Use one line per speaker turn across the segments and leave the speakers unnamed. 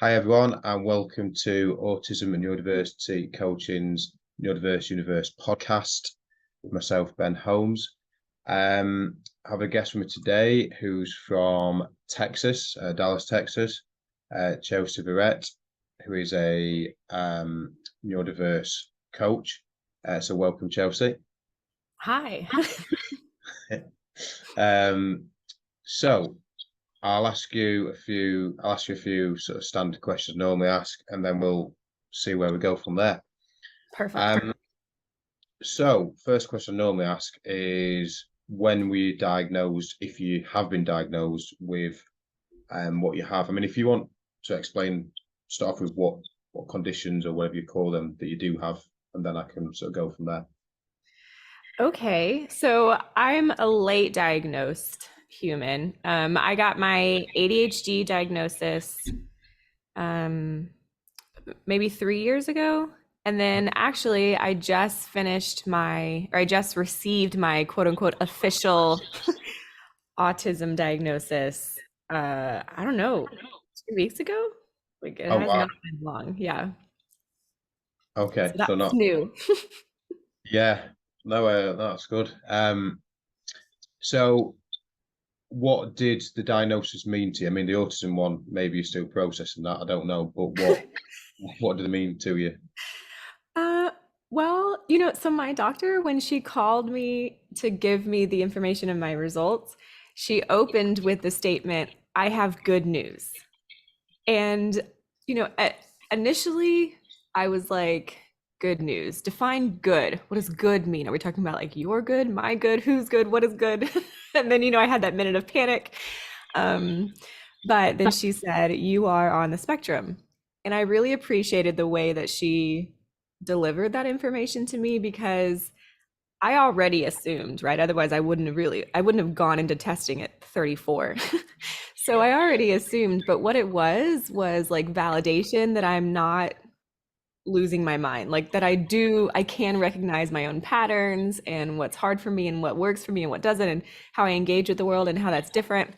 Hi everyone, and welcome to Autism and Neurodiversity Coaching's Neurodiverse Universe podcast with myself, Ben Holmes. I have a guest with me today who's from Texas, Dallas, Texas, Chelsea Verrette, who is a neurodiverse coach. So welcome, Chelsea.
Hi.
So I'll ask you a few sort of standard questions I normally ask, and then we'll see where we go from there.
Perfect.
So first question I normally ask is, when were you diagnosed, if you have been diagnosed with what you have? I mean, if you want to explain, start off with what conditions or whatever you call them that you do have, and then I can sort of go from there.
Okay, so I'm a late diagnosed human. I got my ADHD diagnosis maybe 3 years ago. And then actually, I just received my quote unquote official autism diagnosis. I don't know, 2 weeks ago? Like it
Oh
has
wow.
not been long. Yeah.
Okay,
So
so
that's
not.
new.
Yeah, no, that's good. So what did the diagnosis mean to you? I mean, the autism one, maybe you're still processing that, I don't know, but what did it mean to you?
Uh, well, so my doctor, when she called me to give me the information of my results, she opened with the statement, I have good news. And, initially I was like, good news. Define good. What does good mean? Are we talking about like your good, my good, who's good, what is good? And then, I had that minute of panic. But then she said, you are on the spectrum. And I really appreciated the way that she delivered that information to me because I already assumed, right? Otherwise, I wouldn't have gone into testing at 34. So I already assumed, but what it was like validation that I'm not losing my mind, like that I can recognize my own patterns and what's hard for me and what works for me and what doesn't, and how I engage with the world and how that's different.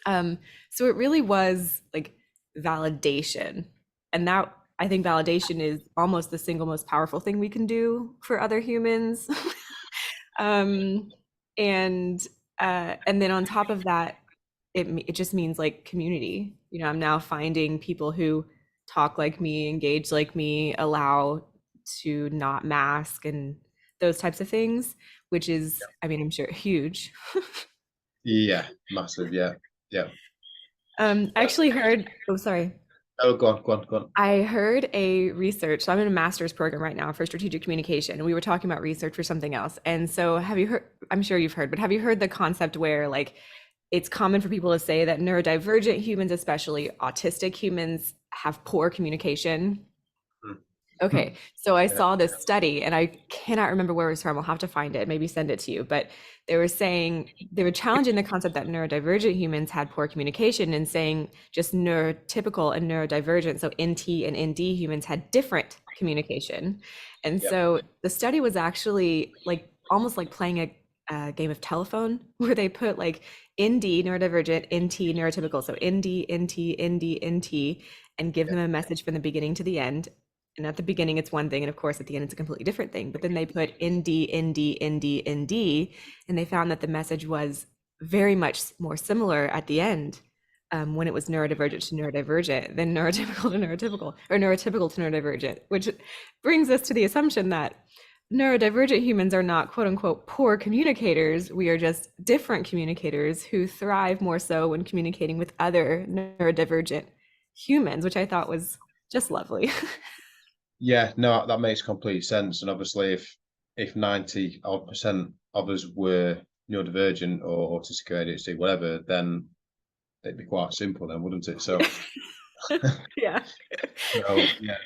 So it really was like validation. And that, I think validation is almost the single most powerful thing we can do for other humans. um, and then on top of that, it just means like community. I'm now finding people who talk like me, engage like me, allow to not mask and those types of things, which is, I mean, I'm sure huge.
Yeah, massive. Yeah.
I actually heard, oh, sorry.
Oh, go on.
I heard a research. So I'm in a master's program right now for strategic communication, and we were talking about research for something else. And so have you heard, I'm sure you've heard, but have you heard the concept where like it's common for people to say that neurodivergent humans, especially autistic humans, have poor communication? Okay, so I
Yeah.
saw this study and I cannot remember where it was from. I'll have to find it, maybe send it to you. But they were saying they were challenging the concept that neurodivergent humans had poor communication and saying just neurotypical and neurodivergent, so NT and ND humans had different communication. And
Yeah.
so the study was actually like almost like playing a game of telephone where they put like ND neurodivergent, NT neurotypical, so ND, NT, ND, NT, and give them a message from the beginning to the end. And at the beginning, it's one thing. And of course, at the end, it's a completely different thing. But then they put ND, ND, ND, ND, and they found that the message was very much more similar at the end when it was neurodivergent to neurodivergent than neurotypical to neurotypical, or neurotypical to neurodivergent, which brings us to the assumption that neurodivergent humans are not quote unquote poor communicators. We are just different communicators who thrive more so when communicating with other neurodivergent humans, which I thought was just lovely.
Yeah, no, that makes complete sense. And obviously, if 90% of us were neurodivergent or autistic or ADHD, whatever, then it'd be quite simple then, wouldn't it? So,
Yeah.
so yeah,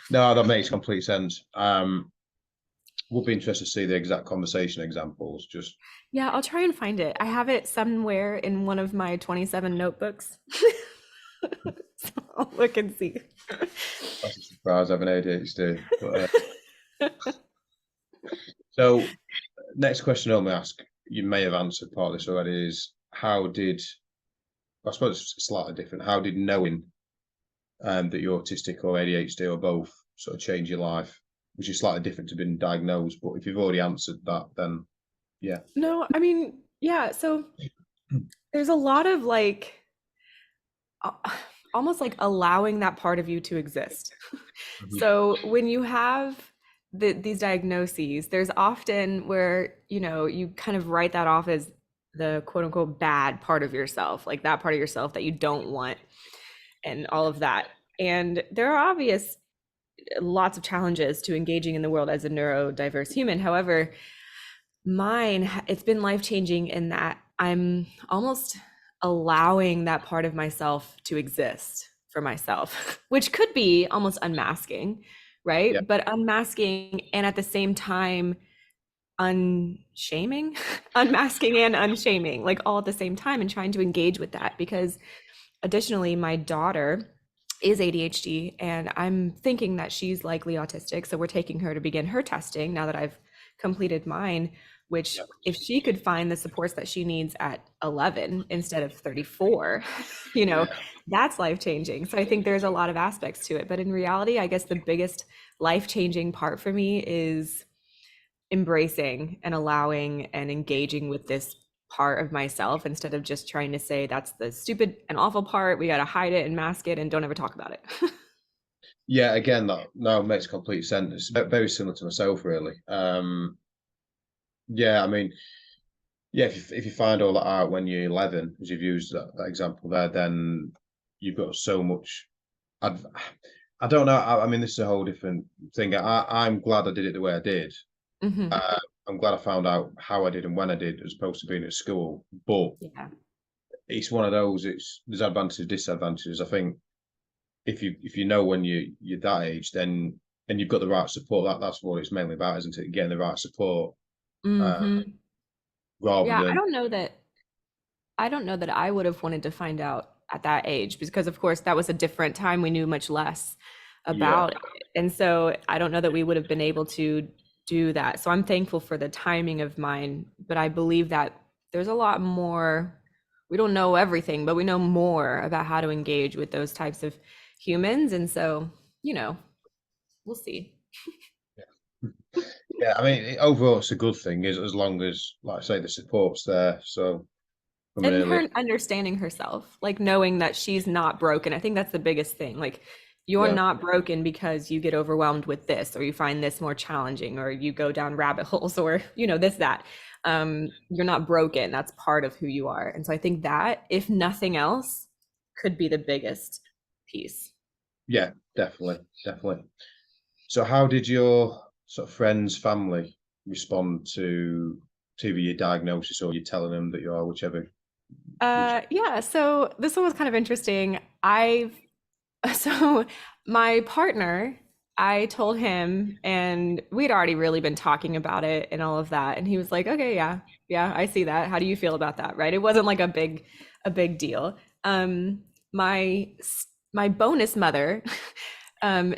no, that makes complete sense. Would be interested to see the exact conversation examples. Just
Yeah, I'll try and find it. I have it somewhere in one of my 27 notebooks. So I'll look and see.
that's a surprise having ADHD. But so, next question I'm going to ask, you may have answered part of this already, is how did, I suppose it's slightly different, how did knowing that you're autistic or ADHD or both sort of change your life, which is slightly different to being diagnosed. But if you've already answered that, then yeah.
No, I mean, yeah, so there's a lot of like uh, almost like allowing that part of you to exist.
Mhm.
So when you have these diagnoses, there's often where, you kind of write that off as the quote unquote bad part of yourself, like that part of yourself that you don't want and all of that. And there are obvious lots of challenges to engaging in the world as a neurodiverse human. However, mine, it's been life-changing in that I'm almost allowing that part of myself to exist for myself, which could be almost unmasking,
Yeah,
right? But unmasking and at the same time unshaming, unmasking and unshaming, like all at the same time, and trying to engage with that. Because additionally, my daughter is ADHD, and I'm thinking that she's likely autistic. So we're taking her to begin her testing now that I've completed mine, which
yeah,
if she could find the supports that she needs at 11 instead of 34, you know,
yeah,
that's life changing. So I think there's a lot of aspects to it. But in reality, I guess the biggest life changing part for me is embracing and allowing and engaging with this part of myself instead of just trying to say that's the stupid and awful part. We got to hide it and mask it and don't ever talk about it.
yeah. Again, that now makes complete sense. It's very similar to myself, really. Yeah, I mean, yeah, if you find all that out when you're 11, as you've used that example there, then you've got so much. I'd, I don't know. I mean, this is a whole different thing. I'm glad I did it the way I did.
Hmm.
Uh, I'm glad I found out how I did and when I did, as opposed to being at school. But
Yeah.
it's one of those. There's advantages, disadvantages. I think if you know when you're that age, then and you've got the right support. That's what it's mainly about, isn't it? Getting the right support, uh,
Hmm.
rather
Yeah, I
than
don't know that I would have wanted to find out at that age because of course that was a different time. We knew much less
yeah,
about it. And so I don't know that we would have been able to do that. So I'm thankful for the timing of mine, but I believe that there's a lot more. We don't know everything, but we know more about how to engage with those types of humans. And so, you know, we'll see.
yeah. I mean, overall, it's a good thing, is as long as, like I say, the support's there. So from an
And
early,
her understanding herself, like knowing that she's not broken. I think that's the biggest thing. Like you're
yeah,
not broken because you get overwhelmed with this or you find this more challenging or you go down rabbit holes or this that. You're not broken. That's part of who you are. And so I think that if nothing else could be the biggest piece.
yeah, definitely, definitely. So how did your sort of friends, family respond to either your diagnosis or you telling them that you are which
Yeah, so this one was kind of interesting. I've So my partner, I told him, and we'd already really been talking about it and all of that. And he was like, okay, yeah, yeah, I see that. How do you feel about that? Right. It wasn't like a big deal. Um, my bonus mother,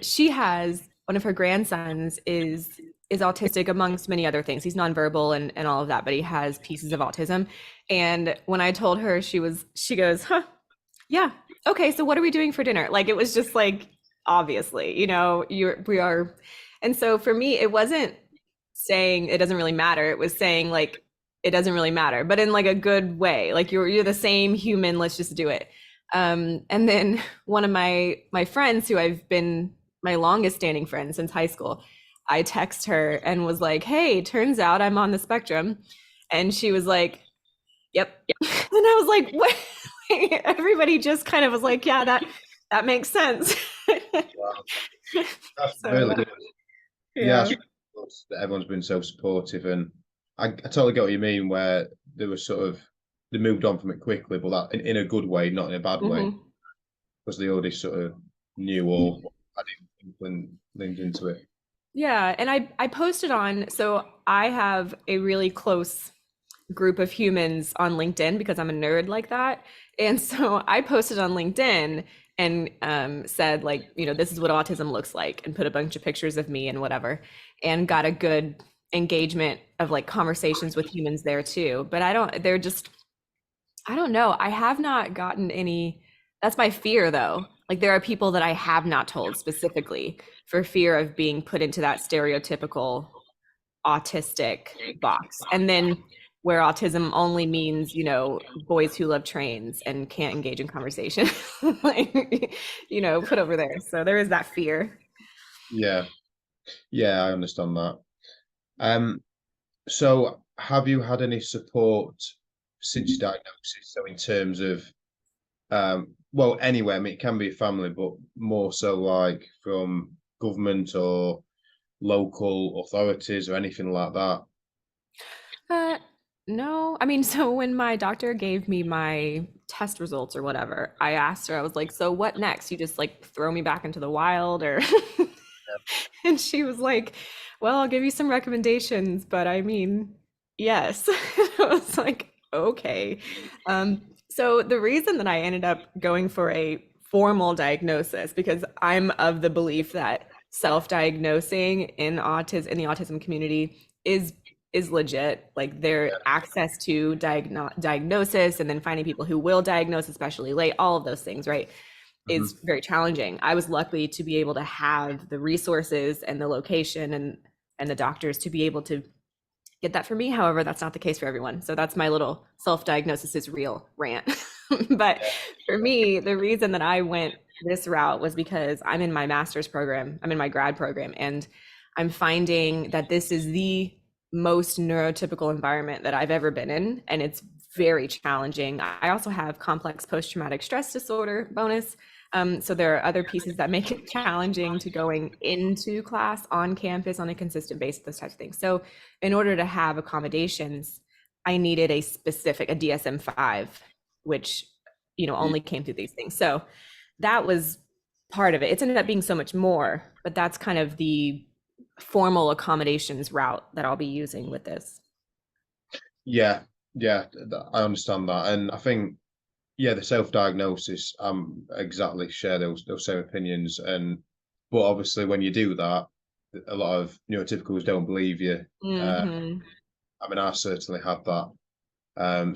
she has one of her grandsons is autistic amongst many other things. He's nonverbal and all of that, but he has pieces of autism. And when I told her, she goes, huh, yeah. Okay, so what are we doing for dinner? Like it was just like obviously, we are. And so for me, it wasn't saying it doesn't really matter. It was saying like it doesn't really matter, but in like a good way. Like you're the same human, let's just do it. And then one of my friends who I've been my longest standing friend since high school, I text her and was like, "Hey, turns out I'm on the spectrum." And she was like, "Yep." And I was like, what? Everybody just kind of was like, yeah, that makes sense.
wow, that's
So
really good. Yeah,
yeah.
that's really good that everyone's been so supportive, and I totally get what you mean. Where they were sort of they moved on from it quickly, but that in a good way, not in a bad way,
Mhm.
because they already sort of knew or had linked into it.
Yeah, and I posted on, so I have a really close group of humans on LinkedIn because I'm a nerd like that. And so I posted on LinkedIn and said like, this is what autism looks like and put a bunch of pictures of me and whatever and got a good engagement of like conversations with humans there too. But I don't know. I have not gotten any, that's my fear though. Like there are people that I have not told specifically for fear of being put into that stereotypical autistic box. And then where autism only means, you know, boys who love trains and can't engage in conversation, like, you know, put over there. So there is that fear.
Yeah, yeah, I understand that. So have you had any support since your diagnosis? So in terms of, well, anyway, I mean, it can be family, but more so like from government or local authorities or anything like that.
Uh, no, I mean, so when my doctor gave me my test results or whatever, I asked her, I was like, so what next? You just like throw me back into the wild or and she was like, well, I'll give you some recommendations, but I mean, yes. I was like, okay. So the reason that I ended up going for a formal diagnosis, because I'm of the belief that self-diagnosing in the autism community is legit. Like their access to diagnosis and then finding people who will diagnose, especially late, all of those things, right?
Mhm.
Is very challenging. I was lucky to be able to have the resources and the location and the doctors to be able to get that for me. However, that's not the case for everyone. So that's my little self-diagnosis is real rant. But for me, the reason that I went this route was because I'm in my master's program, I'm in my grad program, and I'm finding that this is the most neurotypical environment that I've ever been in. And it's very challenging. I also have complex post-traumatic stress disorder bonus. So there are other pieces that make it challenging to going into class on campus on a consistent basis, those types of things. So in order to have accommodations, I needed a DSM-5, which, you know,
Y-
only came through these things. So that was part of it. It's ended up being so much more, but that's kind of the formal accommodations route that I'll be using with this.
Yeah, yeah, I understand that. And I think, yeah, the self-diagnosis, exactly share those same opinions. And but obviously when you do that, a lot of neurotypicals don't believe you. Uh,
Hmm.
I mean, I certainly had that.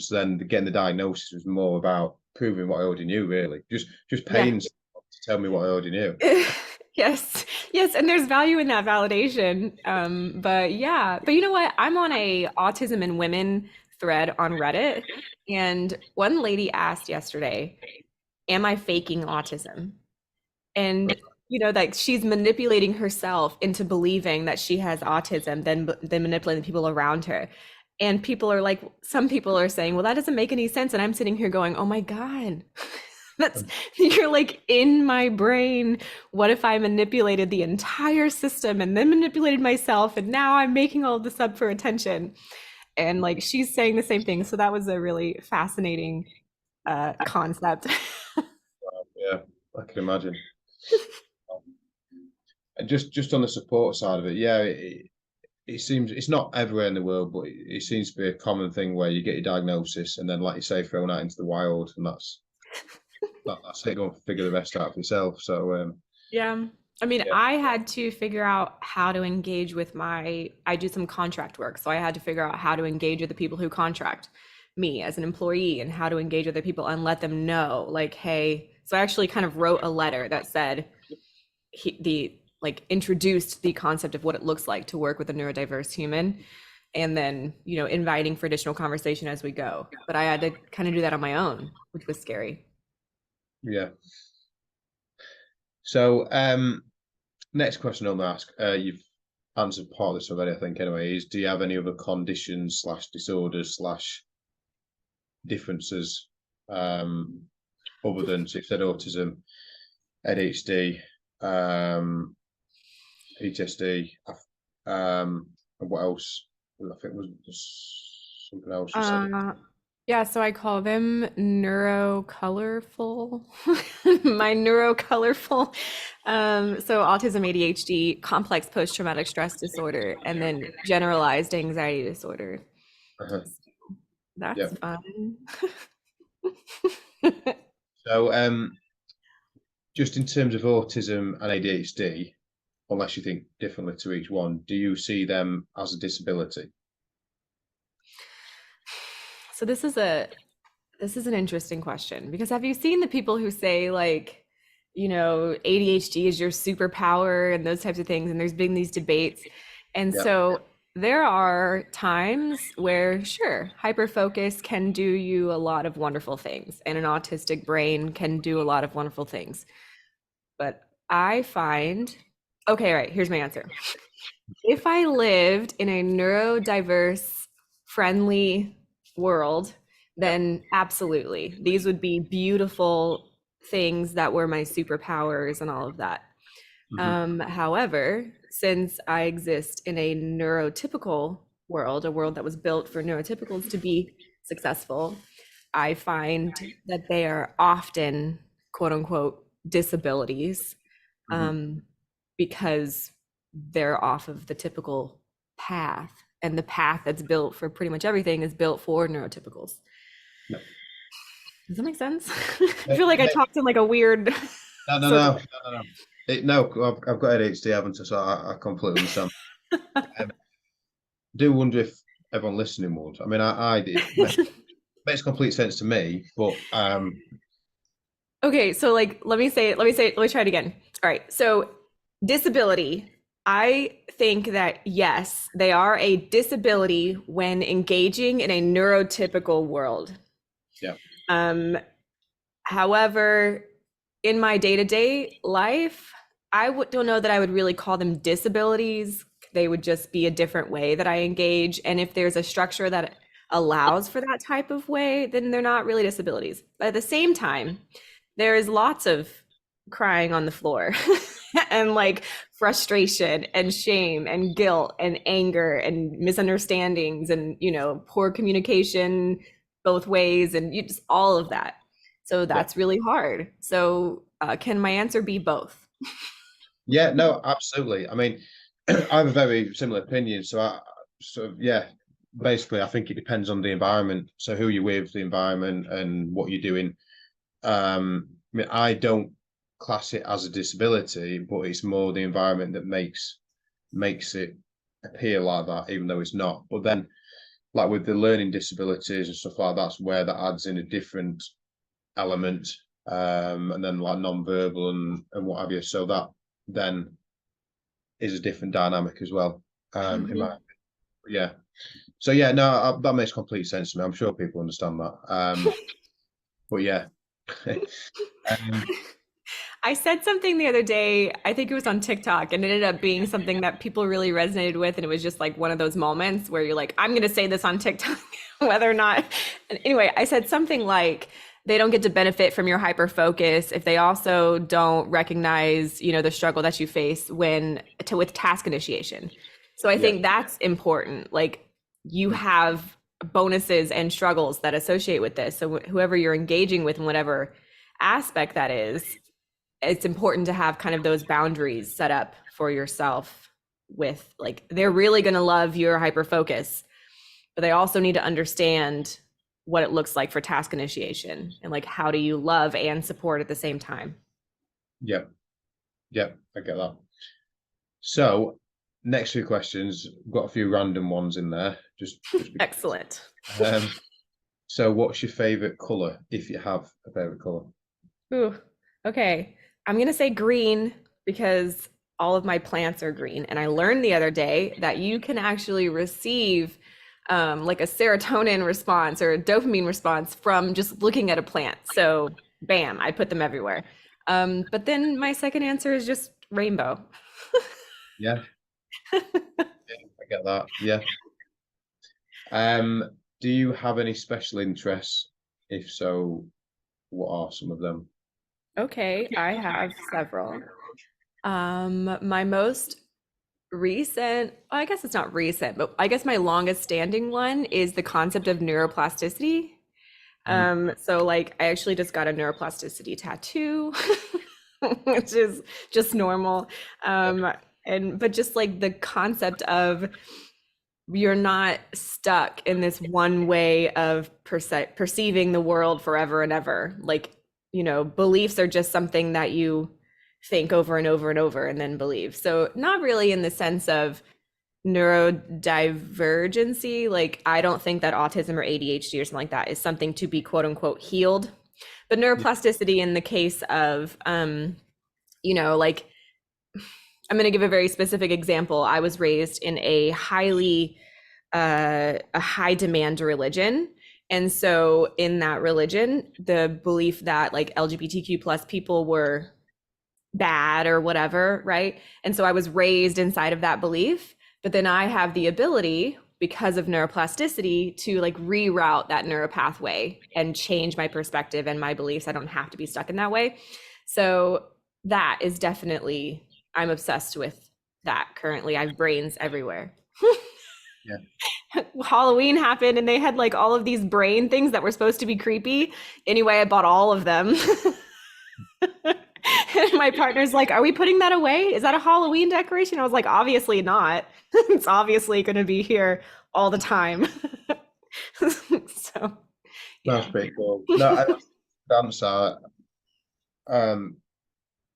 So then getting the diagnosis was more about proving what I already knew, really. Just
Yeah.
paying someone to tell me what I already knew.
Yes, yes, and there's value in that validation. But yeah, but you know what? I'm on a autism and women thread on Reddit, and one lady asked yesterday, "Am I faking autism?" And you know, like she's manipulating herself into believing that she has autism, then manipulating the people around her. And people are like, some people are saying, "Well, that doesn't make any sense." And I'm sitting here going, "Oh my God." That's you're like in my brain. What if I manipulated the entire system and then manipulated myself and now I'm making all this up for attention? And like she's saying the same thing. So that was a really fascinating concept.
Yeah, I can imagine. And just on the support side of it, yeah, it seems it's not everywhere in the world, but it seems to be a common thing where you get your diagnosis and then, like you say, thrown out into the wild, and that's it. Go and figure the rest out for yourself. So,
Yeah. I mean,
yeah,
I had to figure out how to engage with I do some contract work. So I had to figure out how to engage with the people who contract me as an employee and how to engage with the people and let them know, like, hey, so I actually kind of wrote a letter that said like introduced the concept of what it looks like to work with a neurodiverse human and then, you know, inviting for additional conversation as we go. But I had to kind of do that on my own, which was scary.
yeah. So, next question I'm gonna ask. You've answered part of this already, I think. Anyway, is do you have any other conditions slash disorders slash differences, other than so you've said autism, ADHD, PTSD, and what else? I think was something else you said.
Uh, yeah, so I call them neurocolorful. My neurocolorful. So autism, ADHD, complex post-traumatic stress disorder, and then generalized anxiety disorder.
Uh-huh. Yeah.
That's fun.
So, just in terms of autism and ADHD, unless you think differently to each one, do you see them as a disability?
So this is an interesting question because have you seen the people who say like ADHD is your superpower and those types of things. And there's been these debates. And
Yeah.
so there are times where, sure, hyperfocus can do you a lot of wonderful things, and an autistic brain can do a lot of wonderful things. But I find, okay, all right, here's my answer. If I lived in a neurodiverse, friendly world, then absolutely, these would be beautiful things that were my superpowers and all of that. However, since I exist in a neurotypical world, a world that was built for neurotypicals to be successful, I find that they are often, quote unquote, disabilities, because they're off of the typical path. And the path that's built for pretty much everything is built for neurotypicals.
Yeah.
Does that make sense? I feel like I talked in like a weird.
No. No, I've got ADHD, haven't I? So I completely understand. I do wonder if everyone listening would. I mean, I did. Makes complete sense to me, but
okay, so like let me try it again. All right, so disability, I think that yes, they are a disability when engaging in a neurotypical world.
Yeah.
However, in my day-to-day life, don't know that I would really call them disabilities. They would just be a different way that I engage. And if there's a structure that allows for that type of way, then they're not really disabilities. But at the same time, there is lots of crying on the floor and like frustration and shame and guilt and anger and misunderstandings and, poor communication both ways and just all of that. So that's really hard. So can my answer be both?
Yeah, no, absolutely. I mean, I have a very similar opinion. Basically, I think it depends on the environment. So who you're with, the environment, and what you're doing. I mean, I don't class it as a disability, but it's more the environment that makes it appear like that, even though it's not. But then, like with the learning disabilities and stuff like that's where that adds in a different element, and then like non-verbal and what have you. So that then is a different dynamic as well. Yeah. So yeah, no, that makes complete sense to me. I'm sure people understand that. But yeah.
I said something the other day, I think it was on TikTok, and it ended up being something that people really resonated with. And it was just like one of those moments where you're like, I'm going to say this on TikTok, whether or not. And anyway, I said something like, they don't get to benefit from your hyper focus if they also don't recognize, the struggle that you face with task initiation. So I think that's important. Like you have bonuses and struggles that associate with this. So whoever you're engaging with in whatever aspect that is, it's important to have kind of those boundaries set up for yourself with like, they're really going to love your hyper focus, but they also need to understand what it looks like for task initiation and like, how do you love and support at the same time?
Yeah, I get that. So next few questions, we've got a few random ones in there. Just
excellent.
So what's your favorite color, if you have a favorite color?
Ooh, okay. I'm going to say green because all of my plants are green. And I learned the other day that you can actually receive like a serotonin response or a dopamine response from just looking at a plant. So bam, I put them everywhere. But then my second answer is just rainbow.
Yeah. Yeah, I get that. Yeah. Do you have any special interests? If so, what are some of them?
Okay, I have several. My most recent, well, I guess it's not recent, but I guess my longest standing one is the concept of neuroplasticity. So like I actually just got a neuroplasticity tattoo, which is just normal. But just like the concept of you're not stuck in this one way of perceiving the world forever and ever. Like, beliefs are just something that you think over and over and over and then believe. So not really in the sense of neurodivergency. Like I don't think that autism or ADHD or something like that is something to be quote unquote healed. But neuroplasticity in the case of like I'm going to give a very specific example. I was raised in a high demand religion. And so in that religion, the belief that like LGBTQ plus people were bad or whatever, right? And so I was raised inside of that belief, but then I have the ability because of neuroplasticity to like reroute that neuropathway and change my perspective and my beliefs. I don't have to be stuck in that way. So that is definitely, I'm obsessed with that currently. I have brains everywhere.
Yeah.
Halloween happened and they had like all of these brain things that were supposed to be creepy. Anyway, I bought all of them. And my partner's like, are we putting that away? Is that a Halloween decoration? I was like, obviously not. It's obviously going to be here all the time. So,
That's
yeah.
pretty cool. No, the answer.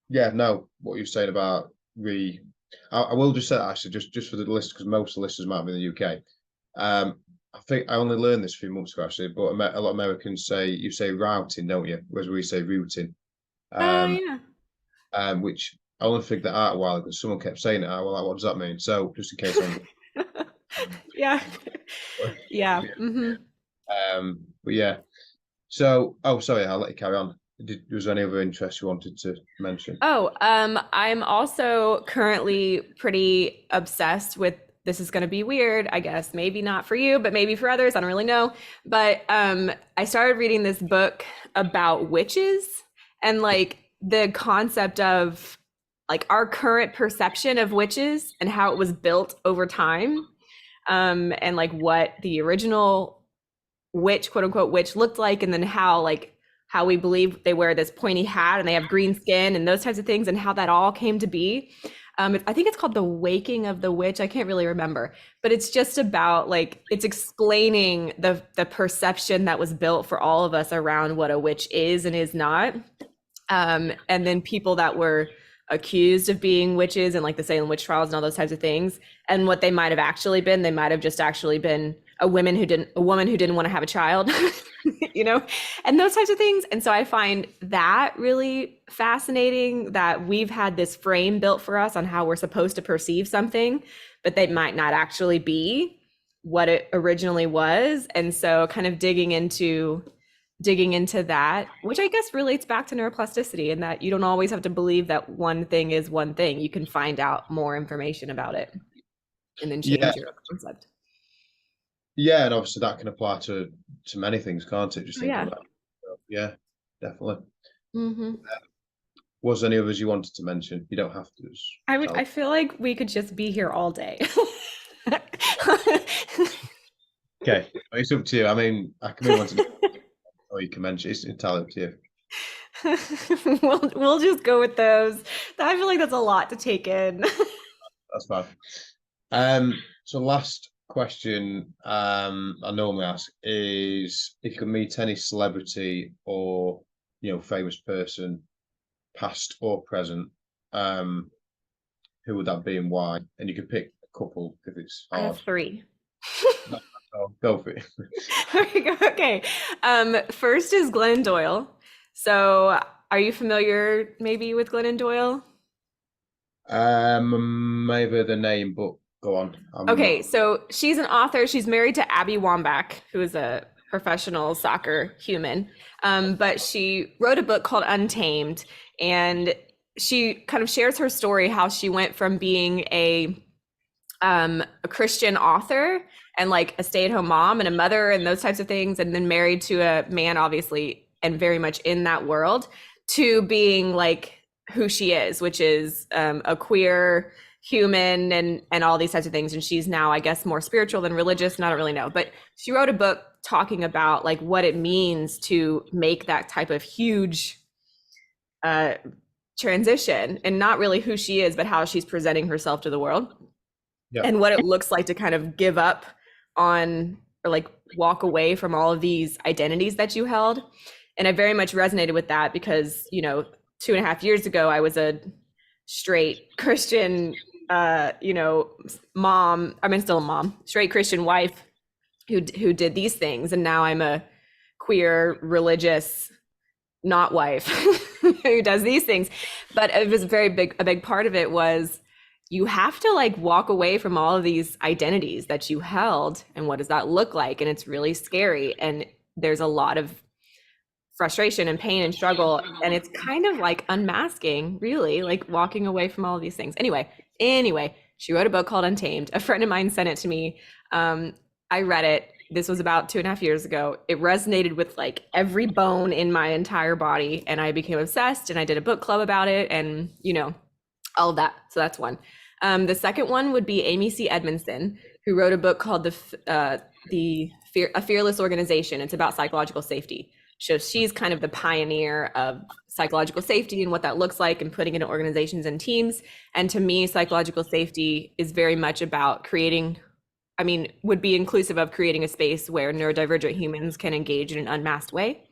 Yeah, no, what you're saying about I will just say that actually, just for the listeners, because most of the listeners might be in the UK. I think I only learned this a few months ago actually, but a lot of Americans you say routing, don't you? Whereas we say routing.
Yeah.
Which I only figured that out a while ago because someone kept saying it. Well, like, what does that mean? So just in case
Yeah. Yeah.
but yeah. So, sorry, I'll let you carry on. Was there any other interest you wanted to mention?
Oh, I'm also currently pretty obsessed with, this is going to be weird, I guess, maybe not for you, but maybe for others, I don't really know. But I started reading this book about witches and like the concept of like our current perception of witches and how it was built over time, and like what the original witch, quote unquote, witch looked like, and then how we believe they wear this pointy hat and they have green skin and those types of things, and how that all came to be. I think it's called The Waking of the Witch. I can't really remember, but it's just about like, it's explaining the perception that was built for all of us around what a witch is and is not. And then people that were accused of being witches and like the Salem witch trials and all those types of things, and what they might have actually been. They might have just actually been a woman who didn't want to have a child, and those types of things. And so I find that really fascinating, that we've had this frame built for us on how we're supposed to perceive something, but they might not actually be what it originally was. And so kind of digging into that, which I guess relates back to neuroplasticity, and that you don't always have to believe that one thing is one thing. You can find out more information about it and then change your concept.
Yeah, and obviously that can apply to many things, can't it? Just thinking about it. Yeah, definitely. Was there any others you wanted to mention? You don't have to.
I feel like we could just be here all day.
Okay, it's up to you. I mean, I can move on to or you can mention. It's entirely up to you.
We'll just go with those. I feel like that's a lot to take in.
That's fine. So last question I normally ask is, if you could meet any celebrity or famous person, past or present, who would that be and why? And you can pick a couple if it's hard.
I have 3.
Oh, go for it.
Okay. First is Glennon Doyle. So are you familiar maybe with Glennon Doyle?
Maybe the name, but go on.
Okay, so she's an author. She's married to Abby Wambach, who is a professional soccer human. But she wrote a book called Untamed, and she kind of shares her story, how she went from being a Christian author and like a stay-at-home mom and a mother and those types of things, and then married to a man, obviously, and very much in that world, to being like who she is, which is a queer human and all these types of things. And she's now, I guess, more spiritual than religious, and I don't really know, but she wrote a book talking about like what it means to make that type of huge transition, and not really who she is, but how she's presenting herself to the world. Yeah. And what it looks like to kind of give up on, or like walk away from all of these identities that you held. And I very much resonated with that because, 2.5 years ago, I was a straight Christian, mom. I mean, still a mom, straight Christian wife who did these things. And now I'm a queer, religious, not wife. who does these things. But it was a big part of it was you have to like walk away from all of these identities that you held, and what does that look like? And it's really scary. And there's a lot of frustration and pain and struggle. And it's kind of like unmasking, really, like walking away from all of these things. Anyway, she wrote a book called Untamed. A friend of mine sent it to me. I read it. This was about 2.5 years ago. It resonated with like every bone in my entire body. And I became obsessed, and I did a book club about it, and, you know, all of that. So that's one. The second one would be Amy C. Edmondson, who wrote a book called A Fearless Organization. It's about psychological safety. So she's kind of the pioneer of psychological safety and what that looks like, and putting it in organizations and teams. And to me, psychological safety is very much about would be inclusive of creating a space where neurodivergent humans can engage in an unmasked way.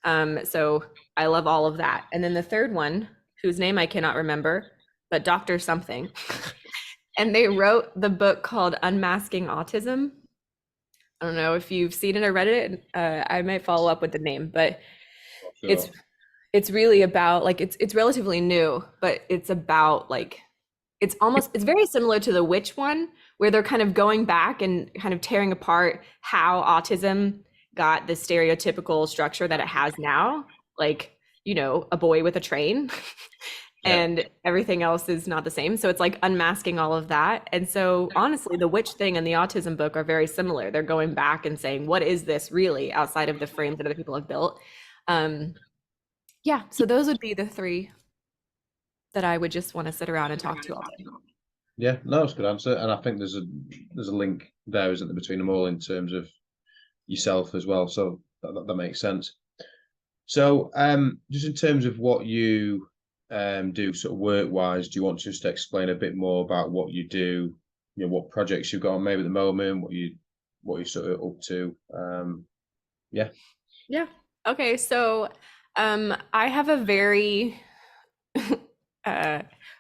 So I love all of that. And then the third one, whose name I cannot remember, but Dr. something. And they wrote the book called Unmasking Autism. I don't know if you've seen it or read it. I might follow up with the name, but
Sure.
it's really about like, it's relatively new, but it's about like, it's very similar to the Witch one, where they're kind of going back and kind of tearing apart how autism got the stereotypical structure that it has now, like, you know, a boy with a train. And everything else is not the same. So it's like unmasking all of that. And so honestly, the Witch thing and the autism book are very similar. They're going back and saying, what is this really outside of the frames that other people have built? So those would be the three that I would just want to sit around and talk to all day.
Yeah, no, that's a good answer. And I think there's a link there, isn't there, between them all in terms of yourself as well. So that makes sense. So just in terms of what you do sort of work-wise, do you want to just explain a bit more about what you do, you know, what projects you've got on maybe at the moment, what you're sort of up to?
Yeah. Okay. So I have a very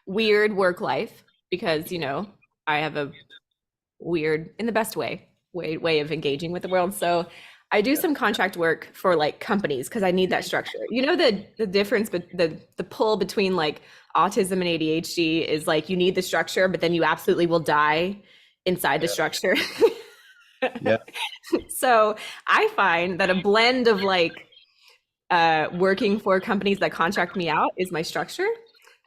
weird work life because, you know, I have a weird, in the best way of engaging with the world. So I do some contract work for like companies because I need that structure. You know, the difference, but the pull between like autism and ADHD is like you need the structure, but then you absolutely will die inside the structure.
Yeah.
So I find that a blend of like working for companies that contract me out is my structure.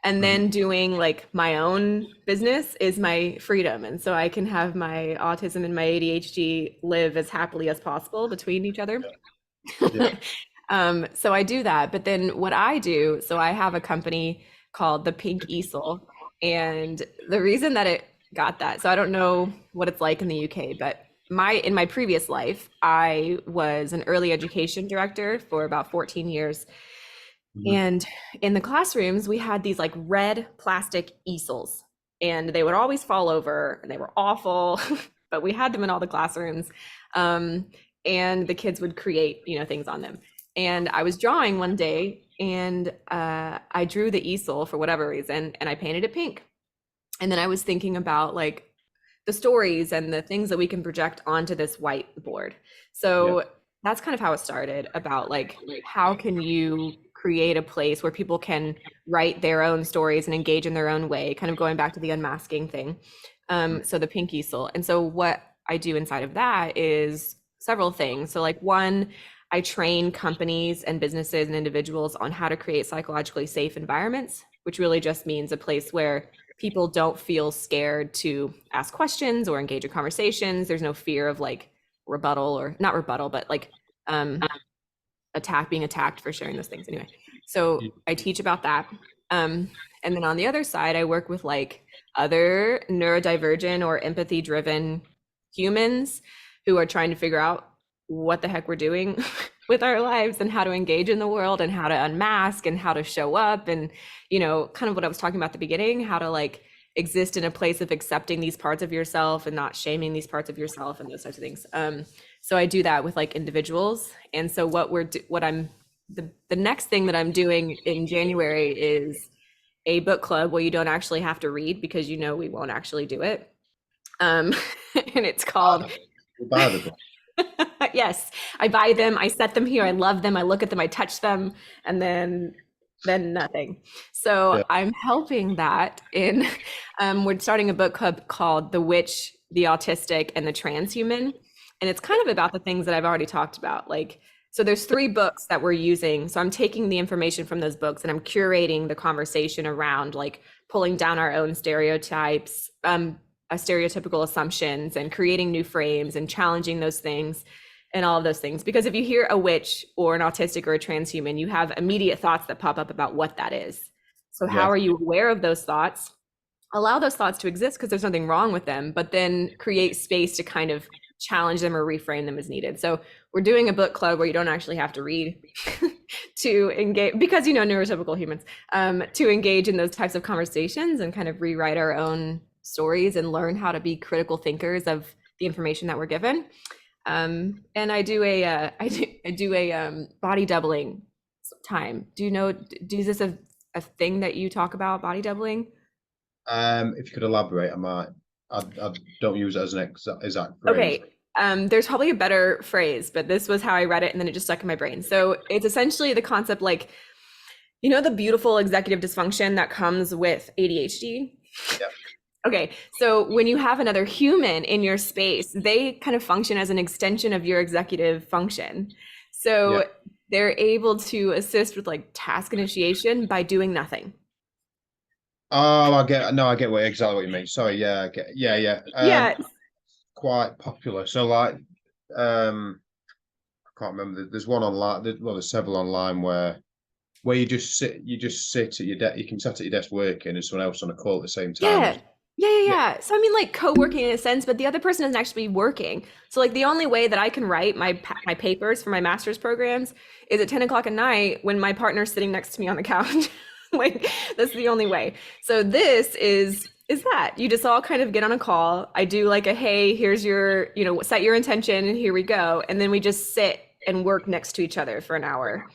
And then doing like my own business is my freedom. And so I can have my autism and my ADHD live as happily as possible between each other.
Yeah.
So I do that. But then what I do, so I have a company called the Pink Easel. And the reason that it got that, so I don't know what it's like in the UK, but in my previous life, I was an early education director for about 14 years. And in the classrooms, we had these like red plastic easels, and they would always fall over and they were awful, but we had them in all the classrooms. And the kids would create, you know, things on them. And I was drawing one day, and I drew the easel for whatever reason, and I painted it pink. And then I was thinking about like the stories and the things that we can project onto this whiteboard. So that's kind of how it started, about like, how can you create a place where people can write their own stories and engage in their own way, kind of going back to the unmasking thing. So the Pink Easel. And so what I do inside of that is several things. So like one, I train companies and businesses and individuals on how to create psychologically safe environments, which really just means a place where people don't feel scared to ask questions or engage in conversations. There's no fear of like rebuttal, or not rebuttal, but like being attacked for sharing those things anyway. So I teach about that. And then on the other side, I work with like other neurodivergent or empathy driven humans who are trying to figure out what the heck we're doing with our lives and how to engage in the world and how to unmask and how to show up. And, you know, kind of what I was talking about at the beginning, how to like exist in a place of accepting these parts of yourself and not shaming these parts of yourself and those types of things. So I do that with like individuals. And so the next thing that I'm doing in January is a book club where you don't actually have to read, because you know we won't actually do it. And it's called
Buy the book.
Yes, I buy them, I set them here, I love them, I look at them, I touch them, and then than nothing. So
Yeah.
I'm helping that in, we're starting a book club called The Witch, the Autistic, and the Transhuman. And it's kind of about the things that I've already talked about. Like, so there's 3 books that we're using. So I'm taking the information from those books and I'm curating the conversation around like pulling down our own stereotypes, stereotypical assumptions, and creating new frames and challenging those things and all of those things. Because if you hear a witch or an autistic or a transhuman, you have immediate thoughts that pop up about what that is. So how are you aware of those thoughts? Allow those thoughts to exist because there's nothing wrong with them, but then create space to kind of challenge them or reframe them as needed. So we're doing a book club where you don't actually have to read to engage, because neurotypical humans, to engage in those types of conversations and kind of rewrite our own stories and learn how to be critical thinkers of the information that we're given. And I do a body doubling time. Is this a thing that you talk about, body doubling?
If you could elaborate, I don't use it as an exact phrase.
Okay. There's probably a better phrase, but this was how I read it and then it just stuck in my brain. So it's essentially the concept, like, the beautiful executive dysfunction that comes with ADHD.
Yeah.
Okay, so when you have another human in your space, they kind of function as an extension of your executive function. So they're able to assist with like task initiation by doing nothing.
Oh, I get exactly what you mean. Sorry, yeah,
Yeah.
Quite popular. So like, I can't remember. There's one online. There's several online where you just sit at your desk. You can sit at your desk working, and someone else on a call at the same time.
Yeah. So I mean, like co-working in a sense, but the other person doesn't actually be working. So like the only way that I can write my papers for my master's programs is at 10 o'clock at night when my partner's sitting next to me on the couch. Like that's the only way. So this is that you just all kind of get on a call. I do like a, hey, here's your, set your intention and here we go. And then we just sit and work next to each other for an hour.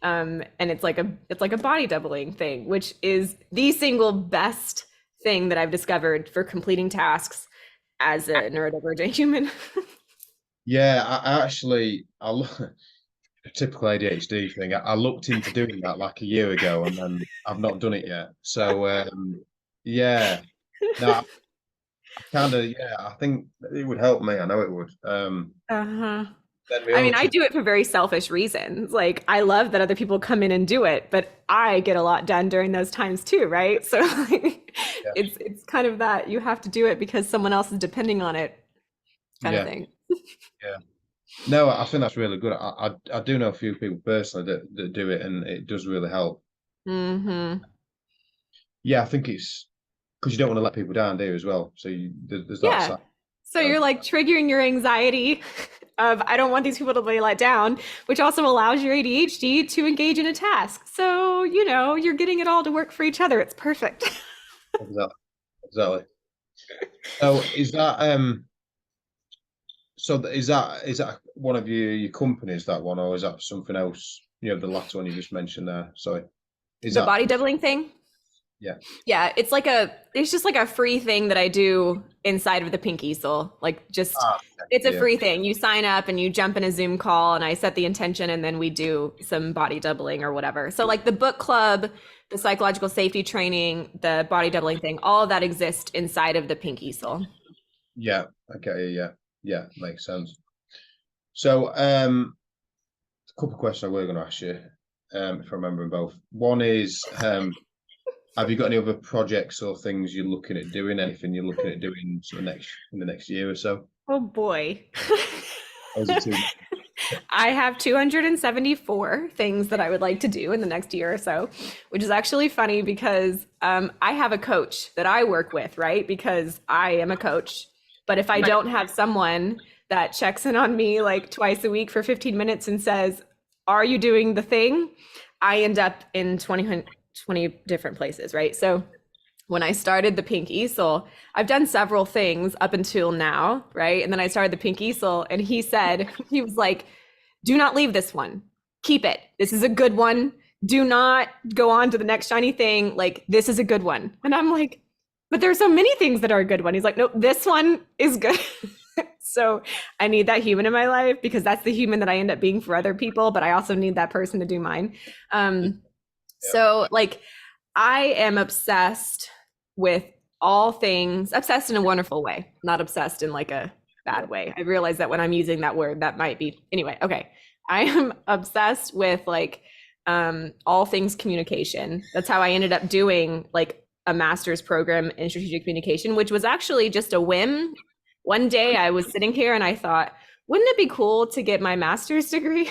And it's like a body doubling thing, which is the single best thing that I've discovered for completing tasks as a neurodivergent human.
Yeah, I a typical ADHD thing. I looked into doing that like a year ago, and then I've not done it yet. So yeah, no, I think it would help me. I know it would.
I mean, I do it for very selfish reasons. Like, I love that other people come in and do it, but I get a lot done during those times too, right? So like, it's kind of that you have to do it because someone else is depending on it kind of thing.
Yeah. No, I think that's really good. I do know a few people personally that do it, and it does really help.
Mm-hmm.
Yeah, I think it's because you don't want to let people down, do you, as well? So there's that side.
So you're like triggering your anxiety of, I don't want these people to be let down, which also allows your ADHD to engage in a task. So, you're getting it all to work for each other. It's perfect.
Exactly. So is that one of your companies, that one, or is that something else? The latter one you just mentioned there. Sorry. Is
the body doubling thing? Yeah, it's just like a free thing that I do inside of the Pink Easel. Like it's a free thing. You sign up and you jump in a Zoom call and I set the intention and then we do some body doubling or whatever. So like the book club, the psychological safety training, the body doubling thing, all of that exists inside of the Pink Easel.
Yeah. Okay. Yeah. Makes sense. So a couple of questions I were going to ask you, if I remember them both. One is, have you got any other projects or things you're looking at doing? Anything you're looking at doing in the next year or so?
Oh boy. I have 274 things that I would like to do in the next year or so, which is actually funny because I have a coach that I work with, right? Because I am a coach. But if I don't have someone that checks in on me like twice a week for 15 minutes and says, are you doing the thing? I end up in 20 different places, right? So when I started the Pink Easel, I've done several things up until now, right? And then I started the Pink Easel and he was like, do not leave this one. Keep it. This is a good one. Do not go on to the next shiny thing. Like, this is a good one. And I'm like, but there's so many things that are a good one. He's like, no, this one is good. So I need that human in my life because that's the human that I end up being for other people, but I also need that person to do mine.
Yeah.
So like I am obsessed with all things, obsessed in a wonderful way, not obsessed in like a bad way. I realize that when I'm using that word, that might be, anyway, okay. I am obsessed with like all things communication. That's how I ended up doing like a master's program in strategic communication, which was actually just a whim. One day I was sitting here and I thought, wouldn't it be cool to get my master's degree?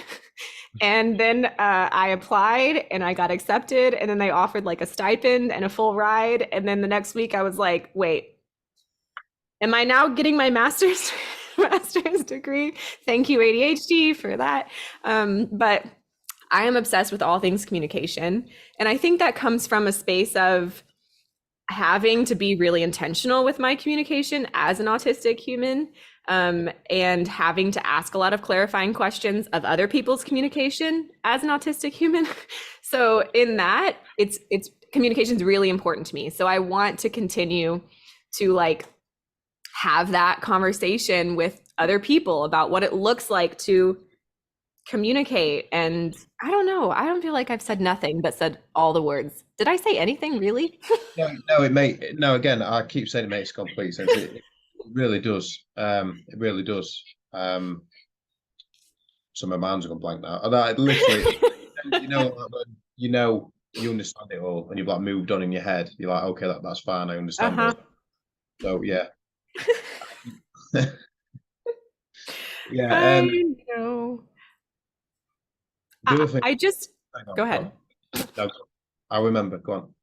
And then I applied and I got accepted. And then they offered like a stipend and a full ride. And then the next week I was like, wait, am I now getting my master's degree? Thank you, ADHD, for that. But I am obsessed with all things communication. And I think that comes from a space of having to be really intentional with my communication as an autistic human, and having to ask a lot of clarifying questions of other people's communication as an autistic human. So in that, it's communication is really important to me. So I want to continue to like have that conversation with other people about what it looks like to communicate. And I don't know, I don't feel like I've said nothing but said all the words. Did I say anything really?
No, again, I keep saying it makes complete sense. It really does. It really does. So my mind's gone blank now. And I literally, you know, you understand it all, and you've like moved on in your head. You're like, okay, that's fine. I understand it. So yeah, yeah.
I know. I just go ahead.
No, I remember. Go on.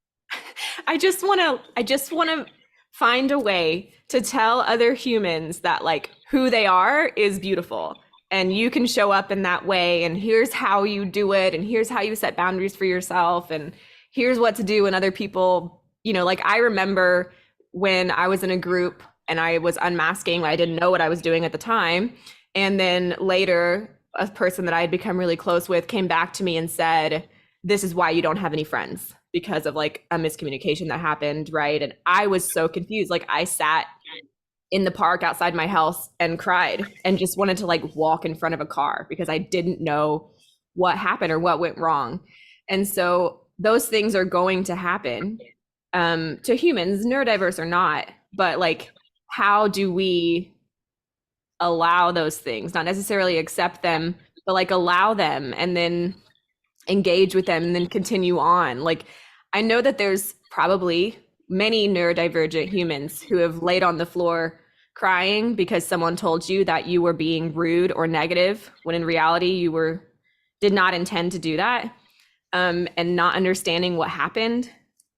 I just want to find a way to tell other humans that like who they are is beautiful and you can show up in that way, and here's how you do it, and here's how you set boundaries for yourself, and here's what to do when other people, you know, like I remember when I was in a group and I was unmasking, I didn't know what I was doing at the time. And then later, a person that I had become really close with came back to me and said, this is why you don't have any friends, because of like a miscommunication that happened, right? And I was so confused. Like I sat in the park outside my house and cried and just wanted to like walk in front of a car because I didn't know what happened or what went wrong. And so those things are going to happen to humans, neurodiverse or not. But like, how do we allow those things, not necessarily accept them, but like allow them and then engage with them and then continue on? Like, I know that there's probably many neurodivergent humans who have laid on the floor crying because someone told you that you were being rude or negative, when in reality you did not intend to do that, and not understanding what happened.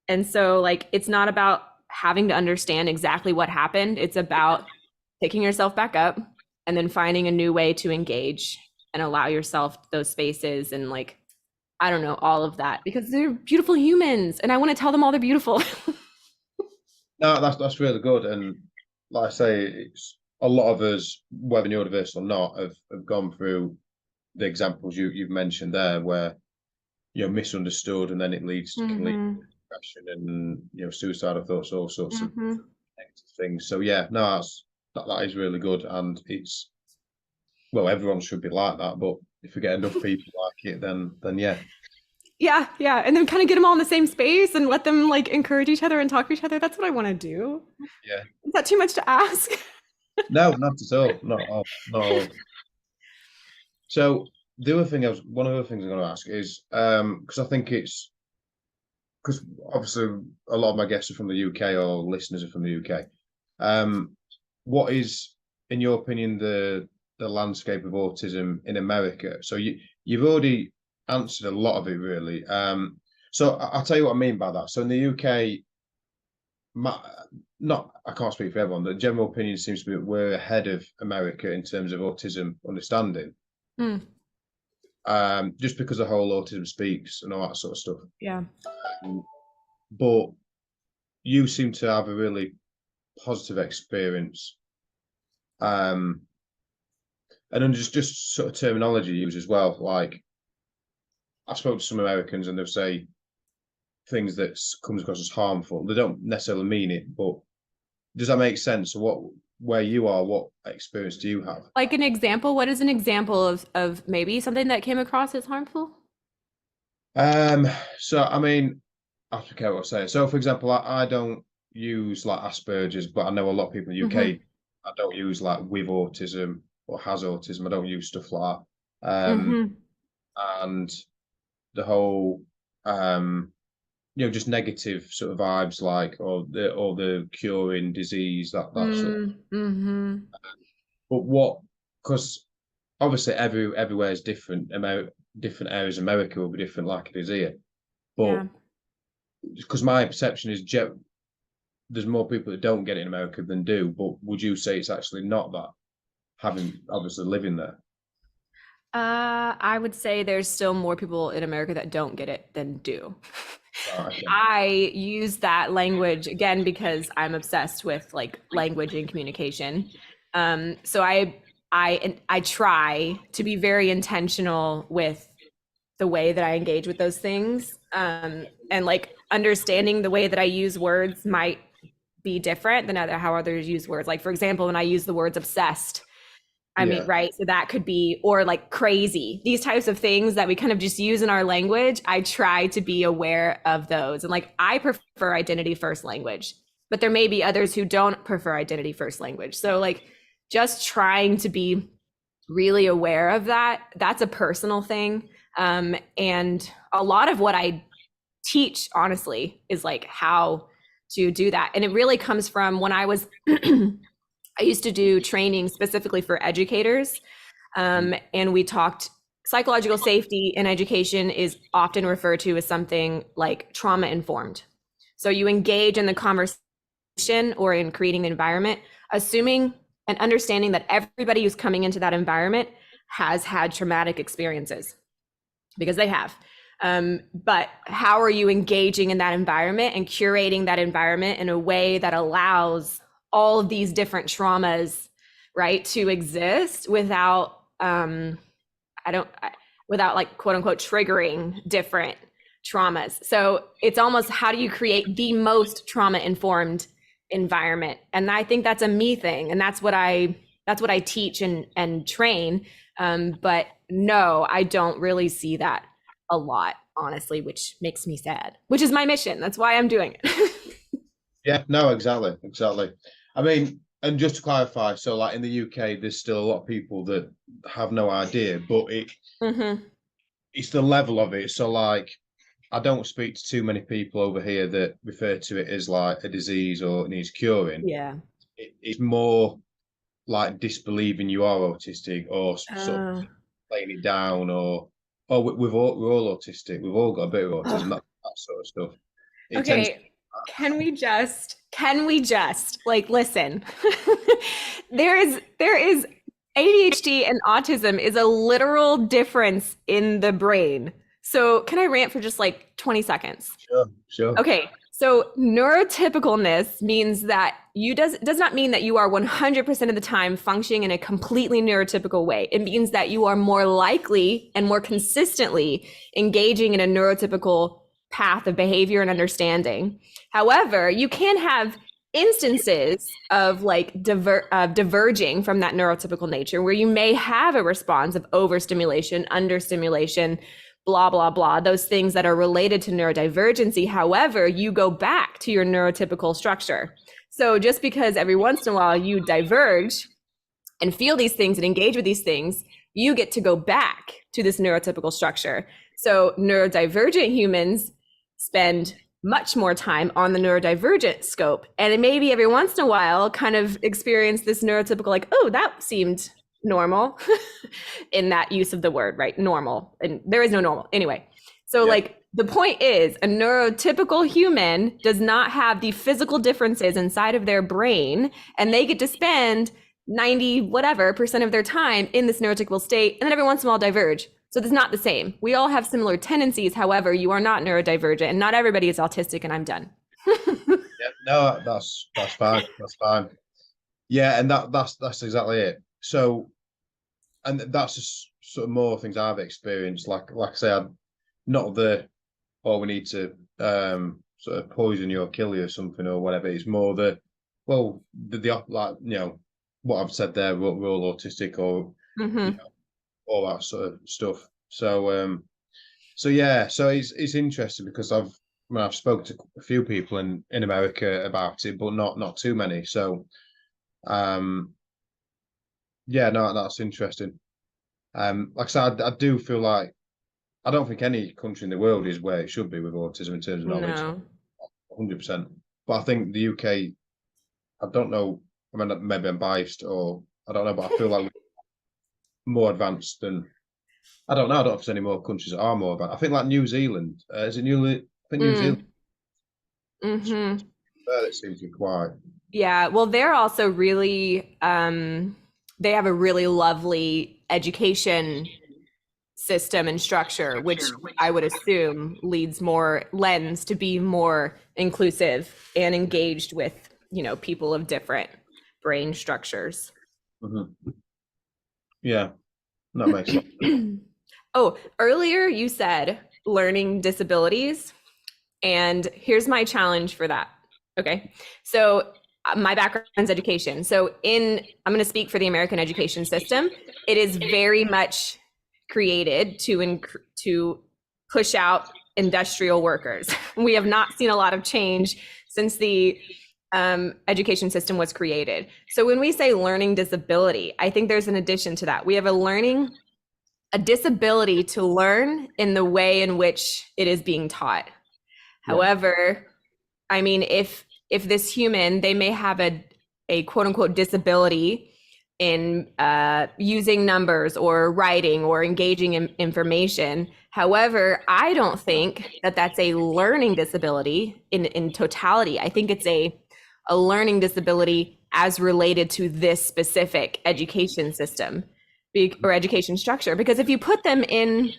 And so like, it's not about having to understand exactly what happened. It's about picking yourself back up and then finding a new way to engage and allow yourself those spaces and like, I don't know, all of that, because they're beautiful humans and I want to tell them all they're beautiful.
No, that's really good. And like I say, it's a lot of us, whether neurodiverse or not, have gone through the examples you've mentioned there, where you're misunderstood and then it leads to depression and suicidal thoughts, all sorts of negative things. So yeah, no, that is really good. And it's, well, everyone should be like that, but if we get enough people like it, then yeah.
Yeah. And then kind of get them all in the same space and let them like encourage each other and talk to each other. That's what I want to do.
Yeah.
Is that too much to ask?
No, not at all. Not at all. So one of the things I'm going to ask is, because I think it's, because obviously a lot of my guests are from the UK or listeners are from the UK. What is, in your opinion, the landscape of autism in America? So you've already answered a lot of it, really. So I'll tell you what I mean by that. So in the UK, I can't speak for everyone, the general opinion seems to be that we're ahead of America in terms of autism understanding. Just because the whole autism speaks and all that sort of stuff.
Yeah.
But you seem to have a really positive experience. And then just sort of terminology used as well. Like, I spoke to some Americans and they'll say things that comes across as harmful. They don't necessarily mean it, but does that make sense? So where you are, what experience do you have?
Like an example, what is an example of maybe something that came across as harmful?
So I mean, I forget what I was saying. So for example, I don't use like Asperger's, but I know a lot of people in the UK. I don't use like with autism or has autism. I don't use stuff like that. And the whole just negative sort of vibes, like or the curing disease, that sort of. But what? Because obviously everywhere is different. Different areas of America will be different, like it is here. But
Yeah.
because my perception is there's more people that don't get it in America than do. But would you say it's actually not that, having obviously living there?
I would say there's still more people in America that don't get it than do.
Right, okay.
I use that language again because I'm obsessed with like language and communication. So I try to be very intentional with the way that I engage with those things. And like understanding the way that I use words might be different than how others use words. Like for example, when I use the words obsessed, I mean,
Yeah,
right. So that could be, or like crazy, these types of things that we kind of just use in our language. I try to be aware of those. And like, I prefer identity first language, but there may be others who don't prefer identity first language. So like, just trying to be really aware of that, that's a personal thing. And a lot of what I teach, honestly, is like how to do that. And it really comes from when I was I used to do training specifically for educators. And we talked psychological safety in education is often referred to as something like trauma informed. So you engage in the conversation or in creating the environment, assuming and understanding that everybody who's coming into that environment has had traumatic experiences because they have. But how are you engaging in that environment and curating that environment in a way that allows all of these different traumas, right, to exist without without like quote unquote triggering different traumas. So it's almost how do you create the most trauma informed environment? And I think that's a me thing, and that's what I teach and train. But no, I don't really see that a lot, honestly, which makes me sad, which is my mission. That's why I'm doing it.
yeah, no, exactly. I mean, and just to clarify, so like in the UK, there's still a lot of people that have no idea, but it's the level of it. So like, I don't speak to too many people over here that refer to it as like a disease or it needs curing.
Yeah.
It's more like disbelieving you are autistic or sort of
Uh,
playing it down or we're all autistic. We've all got a bit of autism, that sort of stuff. It tends to,
okay. Can we just like listen? there is ADHD and autism is a literal difference in the brain. So can I rant for just like 20 seconds?
sure.
Okay, so neurotypicalness means that you does not mean that you are 100% of the time functioning in a completely neurotypical way. It means that you are more likely and more consistently engaging in a neurotypical path of behavior and understanding. However, you can have instances of like diverging from that neurotypical nature where you may have a response of overstimulation, understimulation, blah, blah, blah, those things that are related to neurodivergency. However, you go back to your neurotypical structure. So just because every once in a while you diverge and feel these things and engage with these things, you get to go back to this neurotypical structure. So neurodivergent humans spend much more time on the neurodivergent scope. And it maybe every once in a while kind of experience this neurotypical, like, oh, that seemed normal in that use of the word, right? Normal. And there is no normal. Anyway, so like the point is a neurotypical human does not have the physical differences inside of their brain, and they get to spend 90 whatever percent of their time in this neurotypical state, and then every once in a while diverge. So it's not the same. We all have similar tendencies. However, you are not neurodivergent, and not everybody is autistic, and I'm done.
Yeah, no, that's fine. That's fine. Yeah, and that's exactly it. So, and that's just sort of more things I've experienced. Like I say, I'm not we need to sort of poison you or kill you or something or whatever. It's more the like what I've said there. We're all autistic or
Mm-hmm.
all that sort of stuff. So So yeah, so it's interesting because I've spoken to a few people in America about it, but not too many. So yeah, no, that's interesting. Like I said, I do feel like I don't think any country in the world is where it should be with autism in terms of knowledge,
No.
100%. But I think the UK, I don't know, I mean, maybe I'm biased or I don't know, but I feel like we're more advanced than, I don't know, I don't know if there's any more countries that are more advanced. I think like New Zealand, is it I think New Zealand,
Mm. Mm-hmm.
that seems to be quite,
Yeah, well, they're also really they have a really lovely education system and structure, which I would assume lends to be more inclusive and engaged with, people of different brain structures.
mhm. Yeah, that makes sense.
Oh, earlier you said learning disabilities, and here's my challenge for that. Okay. So my background is education. So I'm going to speak for the American education system. It is very much created to push out industrial workers. We have not seen a lot of change since the education system was created. So when we say learning disability, I think there's an addition to that. We have a disability to learn in the way in which it is being taught.
Yeah.
However, I mean, if this human, they may have a quote unquote disability in using numbers or writing or engaging in information. However, I don't think that that's a learning disability in totality. I think it's a learning disability as related to this specific education system or education structure. Because if you put them in,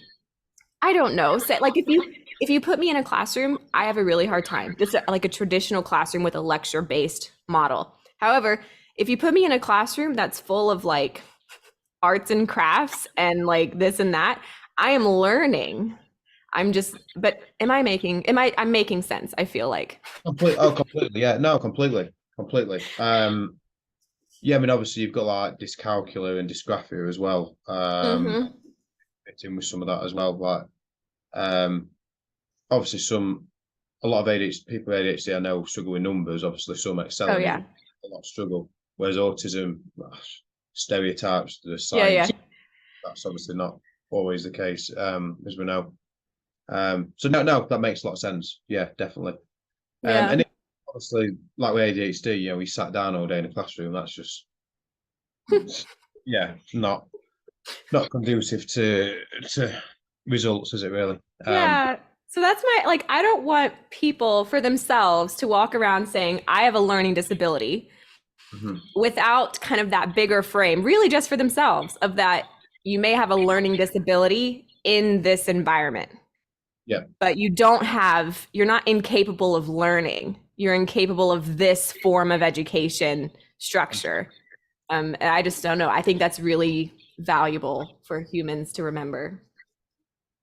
I don't know, say like if you put me in a classroom, I have a really hard time, just like a traditional classroom with a lecture based model. However, if you put me in a classroom that's full of like arts and crafts and like this and that, I am learning. But I'm making sense, I feel like.
Completely. Yeah, no, completely. Yeah, I mean, obviously you've got like dyscalculia and dysgraphia as well.
Mm-hmm.
Fit in with some of that as well. But obviously a lot of ADHD people with ADHD I know struggle with numbers. Obviously, some excel
Oh
in it,
yeah.
a lot struggle. Whereas autism, stereotypes, the
Yeah, yeah.
science, that's obviously not always the case, as we know. So no, that makes a lot of sense. Yeah, definitely.
Yeah.
And obviously, like with ADHD, we sat down all day in a classroom. That's just, yeah, not conducive to results, is it really?
Yeah. So that's I don't want people for themselves to walk around saying, I have a learning disability
Mhm.
without kind of that bigger frame, really just for themselves, of that you may have a learning disability in this environment,
Yeah,
but you're not incapable of learning. You're incapable of this form of education structure. And I just don't know. I think that's really valuable for humans to remember.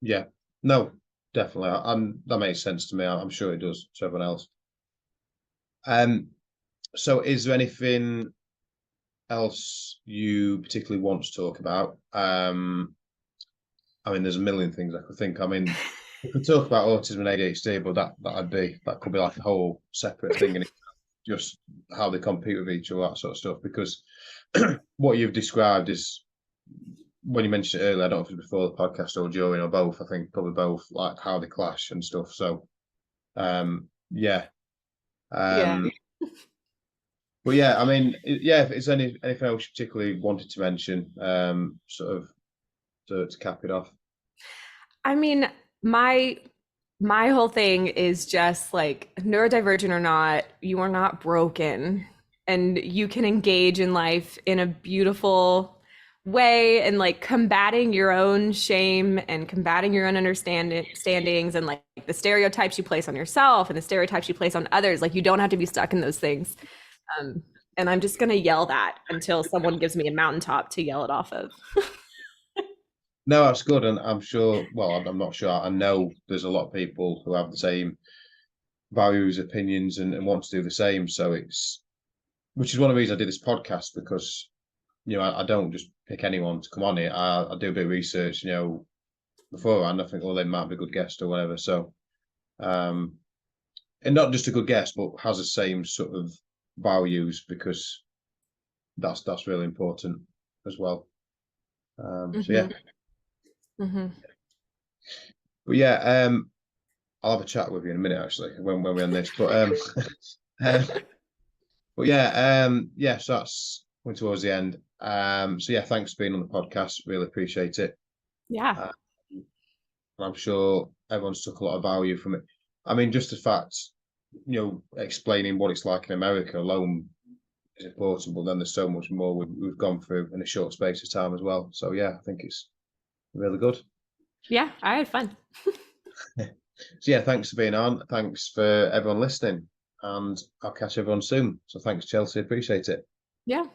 yeah, no, definitely. That makes sense to me. I'm sure it does to everyone else. Um, so is there anything else you particularly want to talk about? I mean, there's a million things I could think. I mean, we could talk about autism and ADHD, but that could be like a whole separate thing, and just how they compete with each other, that sort of stuff. Because what you've described is when you mentioned it earlier, I don't know if it was before the podcast or during or both. I think probably both, like how they clash and stuff. So, yeah.
Yeah.
Um, but yeah, I mean, yeah. If it's anything else you particularly wanted to mention, sort of to cap it off.
I mean, my my whole thing is just like neurodivergent or not, you are not broken and you can engage in life in a beautiful way and like combating your own shame and combating your own standings and like the stereotypes you place on yourself and the stereotypes you place on others. Like you don't have to be stuck in those things. Um, and I'm just gonna yell that until someone gives me a mountaintop to yell it off of.
No, that's good, and I'm sure. Well, I'm not sure. I know there's a lot of people who have the same values, opinions, and want to do the same. So which is one of the reasons I did this podcast because I don't just pick anyone to come on it. I do a bit of research. beforehand, I think, well, they might be a good guest or whatever. So, and not just a good guest, but has the same sort of values, because that's really important as well. So yeah, but yeah, I'll have a chat with you in a minute, actually, when we're on this. But but yeah, so that's coming towards the end. So yeah, thanks for being on the podcast. Really appreciate it.
Yeah.
I'm sure everyone's took a lot of value from it. I mean, just the fact, explaining what it's like in America alone is important, but then there's so much more we've gone through in a short space of time as well. So yeah, I think it's really good.
Yeah, I had fun.
So yeah, thanks for being on. Thanks for everyone listening, and I'll catch everyone soon. So thanks, Chelsea. Appreciate it.
Yeah.